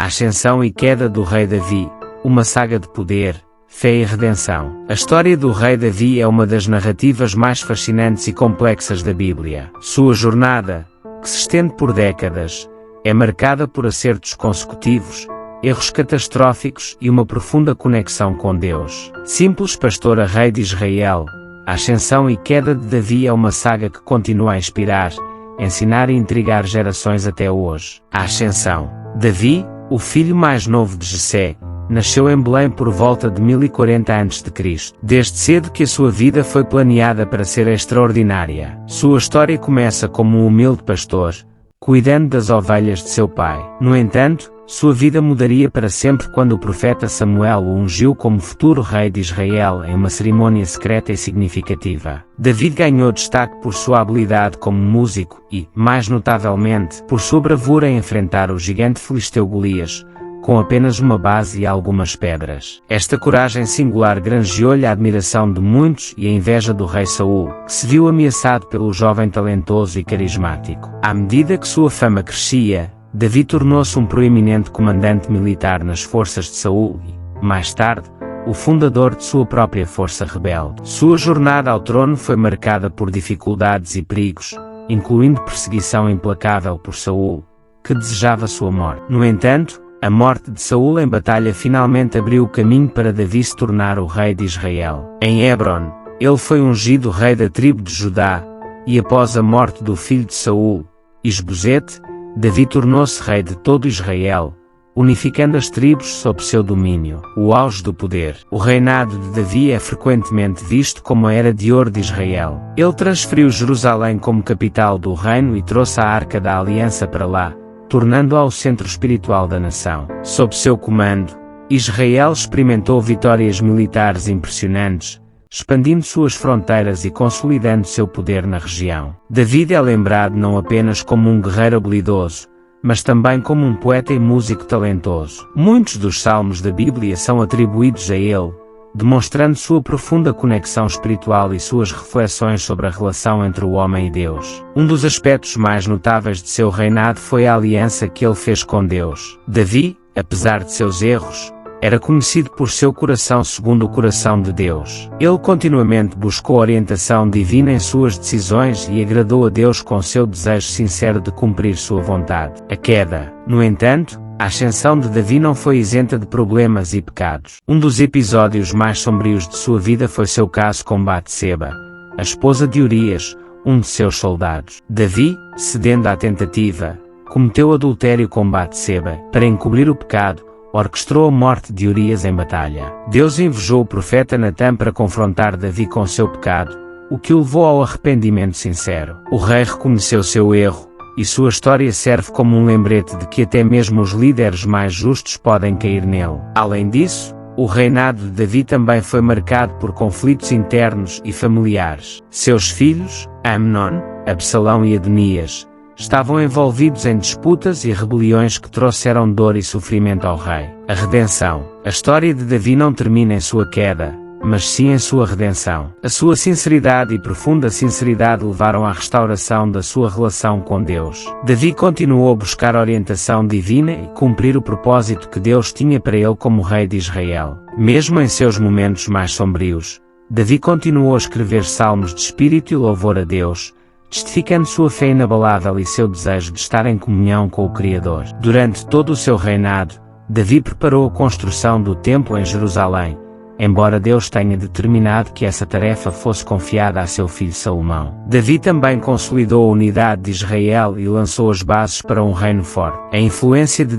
A ascensão e queda do rei Davi, uma saga de poder, fé e redenção. A história do rei Davi é uma das narrativas mais fascinantes e complexas da Bíblia. Sua jornada, que se estende por décadas, é marcada por acertos consecutivos, erros catastróficos e uma profunda conexão com Deus. Simples pastor a rei de Israel, a ascensão e queda de Davi é uma saga que continua a inspirar, ensinar e intrigar gerações até hoje. A ascensão. Davi, o filho mais novo de Jessé, nasceu em Belém por volta de 1040 a.C. Desde cedo que a sua vida foi planeada para ser extraordinária. Sua história começa como um humilde pastor, cuidando das ovelhas de seu pai. No entanto, sua vida mudaria para sempre quando o profeta Samuel o ungiu como futuro rei de Israel em uma cerimônia secreta e significativa. Davi ganhou destaque por sua habilidade como músico e, mais notavelmente, por sua bravura em enfrentar o gigante filisteu Golias, com apenas uma base e algumas pedras. Esta coragem singular granjeou-lhe a admiração de muitos e a inveja do rei Saul, que se viu ameaçado pelo jovem talentoso e carismático. À medida que sua fama crescia, Davi tornou-se um proeminente comandante militar nas forças de Saul e, mais tarde, o fundador de sua própria força rebelde. Sua jornada ao trono foi marcada por dificuldades e perigos, incluindo perseguição implacável por Saul, que desejava sua morte. No entanto, a morte de Saul em batalha finalmente abriu o caminho para Davi se tornar o rei de Israel. Em Hebron, ele foi ungido rei da tribo de Judá, e após a morte do filho de Saul, Isbosete, Davi tornou-se rei de todo Israel, unificando as tribos sob seu domínio. O auge do poder. O reinado de Davi é frequentemente visto como a era de ouro de Israel. Ele transferiu Jerusalém como capital do reino e trouxe a Arca da Aliança para lá, tornando-a o centro espiritual da nação. Sob seu comando, Israel experimentou vitórias militares impressionantes, expandindo suas fronteiras e consolidando seu poder na região. Davi é lembrado não apenas como um guerreiro habilidoso, mas também como um poeta e músico talentoso. Muitos dos salmos da Bíblia são atribuídos a ele, demonstrando sua profunda conexão espiritual e suas reflexões sobre a relação entre o homem e Deus. Um dos aspectos mais notáveis de seu reinado foi a aliança que ele fez com Deus. Davi, apesar de seus erros, era conhecido por seu coração segundo o coração de Deus. Ele continuamente buscou orientação divina em suas decisões e agradou a Deus com seu desejo sincero de cumprir sua vontade. A queda. No entanto, a ascensão de Davi não foi isenta de problemas e pecados. Um dos episódios mais sombrios de sua vida foi seu caso com Batseba, a esposa de Urias, um de seus soldados. Davi, cedendo à tentativa, cometeu adultério com Batseba. Para encobrir o pecado, orquestrou a morte de Urias em batalha. Deus invejou o profeta Natã para confrontar Davi com seu pecado, o que o levou ao arrependimento sincero. O rei reconheceu seu erro, e sua história serve como um lembrete de que até mesmo os líderes mais justos podem cair nele. Além disso, o reinado de Davi também foi marcado por conflitos internos e familiares. Seus filhos, Amnon, Absalão e Adonias, estavam envolvidos em disputas e rebeliões que trouxeram dor e sofrimento ao rei. A redenção. A história de Davi não termina em sua queda, mas sim em sua redenção. A sua sinceridade e profunda sinceridade levaram à restauração da sua relação com Deus. Davi continuou a buscar orientação divina e cumprir o propósito que Deus tinha para ele como rei de Israel. Mesmo em seus momentos mais sombrios, Davi continuou a escrever salmos de espírito e louvor a Deus, testificando sua fé inabalável e seu desejo de estar em comunhão com o Criador. Durante todo o seu reinado, Davi preparou a construção do templo em Jerusalém, embora Deus tenha determinado que essa tarefa fosse confiada a seu filho Salomão. Davi também consolidou a unidade de Israel e lançou as bases para um reino forte. A influência de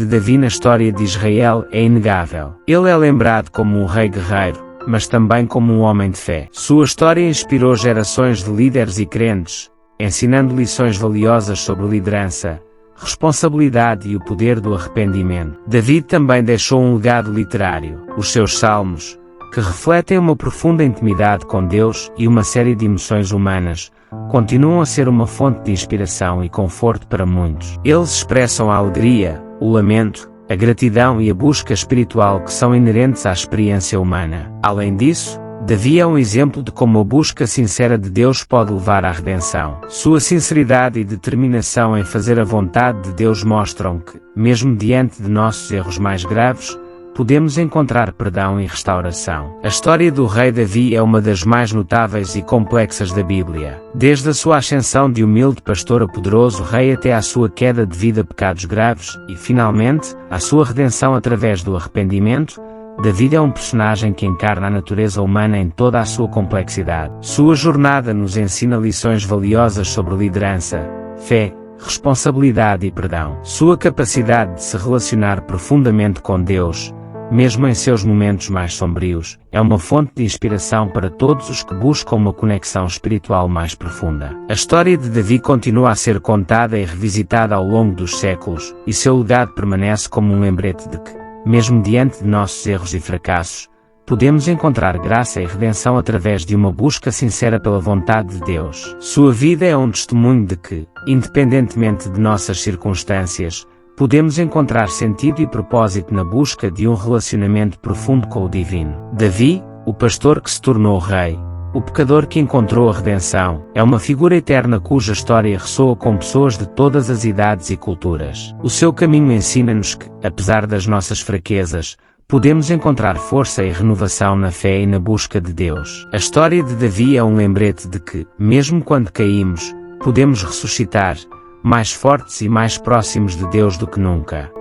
Davi na história de Israel é inegável. Ele é lembrado como um rei guerreiro, mas também como um homem de fé. Sua história inspirou gerações de líderes e crentes, ensinando lições valiosas sobre liderança, responsabilidade e o poder do arrependimento. Davi também deixou um legado literário. Os seus salmos, que refletem uma profunda intimidade com Deus e uma série de emoções humanas, continuam a ser uma fonte de inspiração e conforto para muitos. Eles expressam a alegria, o lamento, a gratidão e a busca espiritual que são inerentes à experiência humana. Além disso, Davi é um exemplo de como a busca sincera de Deus pode levar à redenção. Sua sinceridade e determinação em fazer a vontade de Deus mostram que, mesmo diante de nossos erros mais graves, podemos encontrar perdão e restauração. A história do rei Davi é uma das mais notáveis e complexas da Bíblia. Desde a sua ascensão de humilde pastor a poderoso rei até à sua queda devido a pecados graves e, finalmente, à sua redenção através do arrependimento, Davi é um personagem que encarna a natureza humana em toda a sua complexidade. Sua jornada nos ensina lições valiosas sobre liderança, fé, responsabilidade e perdão. Sua capacidade de se relacionar profundamente com Deus, mesmo em seus momentos mais sombrios, é uma fonte de inspiração para todos os que buscam uma conexão espiritual mais profunda. A história de Davi continua a ser contada e revisitada ao longo dos séculos, e seu legado permanece como um lembrete de que, mesmo diante de nossos erros e fracassos, podemos encontrar graça e redenção através de uma busca sincera pela vontade de Deus. Sua vida é um testemunho de que, independentemente de nossas circunstâncias, podemos encontrar sentido e propósito na busca de um relacionamento profundo com o divino. Davi, o pastor que se tornou rei, o pecador que encontrou a redenção, é uma figura eterna cuja história ressoa com pessoas de todas as idades e culturas. O seu caminho ensina-nos que, apesar das nossas fraquezas, podemos encontrar força e renovação na fé e na busca de Deus. A história de Davi é um lembrete de que, mesmo quando caímos, podemos ressuscitar, mais fortes e mais próximos de Deus do que nunca.